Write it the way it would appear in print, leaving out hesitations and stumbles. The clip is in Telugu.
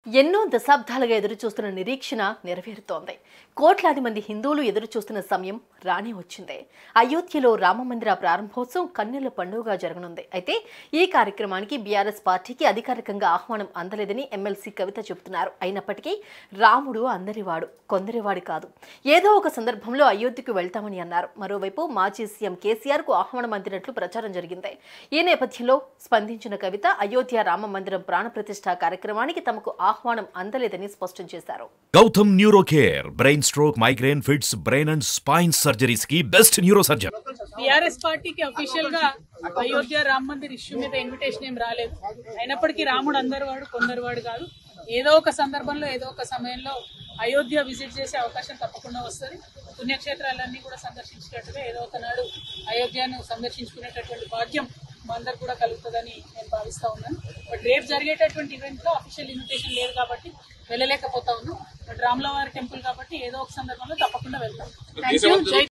ఎన్నో దశాబ్దాలుగా ఎదురుచూస్తున్న నిరీక్షణ నెరవేరుతోంది. కోట్లాది మంది హిందువులు ఎదురుచూస్తున్న సమయం రానే వచ్చింది. అయోధ్యలో రామమందిర ప్రారంభోత్సవం కన్నుల పండుగగా జరగనుంది. అయితే ఈ కార్యక్రమానికి బీఆర్ఎస్ పార్టీకి అధికారికంగా ఆహ్వానం అందలేదని ఎమ్మెల్సీ కవిత చెబుతున్నారు. అయినప్పటికీ రాముడు అందరివాడు, కొందరివాడి కాదు. ఏదో ఒక సందర్భంలో అయోధ్యకు వెళ్తామని అన్నారు. మరోవైపు మాజీ సీఎం కేసీఆర్ కు ఆహ్వానం అందినట్లు ప్రచారం జరిగింది. ఈ నేపథ్యంలో స్పందించిన కవిత అయోధ్య రామమందిరం ప్రాణప్రతిష్ఠ కార్యక్రమానికి తమకు ఆహ్వానం అందలేదని స్పష్టం చేశారు. Gautam neuro care brain stroke migraine fits brain and spine surgeries కి బెస్ట్ న్యూరో సర్జన్. టీఆర్ఎస్ పార్టీకి అఫీషియల్ గా అయోధ్య రామ మందిర్ ఇష్యూ మీద ఇన్విటేషన్ ఏం రాలేదు. అయినప్పటికీ రాముడు అందరివాడు కొందరివాడు కాదు. ఏదో ఒక సందర్భంలో ఏదో ఒక సమయంలో అయోధ్య విజిట్ చేసే అవకాశం తప్పకుండా వస్తుంది. పుణ్యక్షేత్రాలన్నీ కూడా సందర్శించేటట్టుగా ఏదో ఒకనాడు అయోధ్యను సందర్శించుకునేటటువంటి భాగ్యం మా అందరు కూడా కలుగుతుందని నేను భావిస్తా ఉన్నాను. బట్ రేపు జరిగేటటువంటి ఈవెంట్ లో అఫీషియల్ ఇన్విటేషన్ లేదు కాబట్టి వెళ్ళలేకపోతా ఉన్నాం. బట్ రాములవారి టెంపుల్ కాబట్టి ఏదో ఒక సందర్భంలో తప్పకుండా వెళ్తాం. Thank you. జై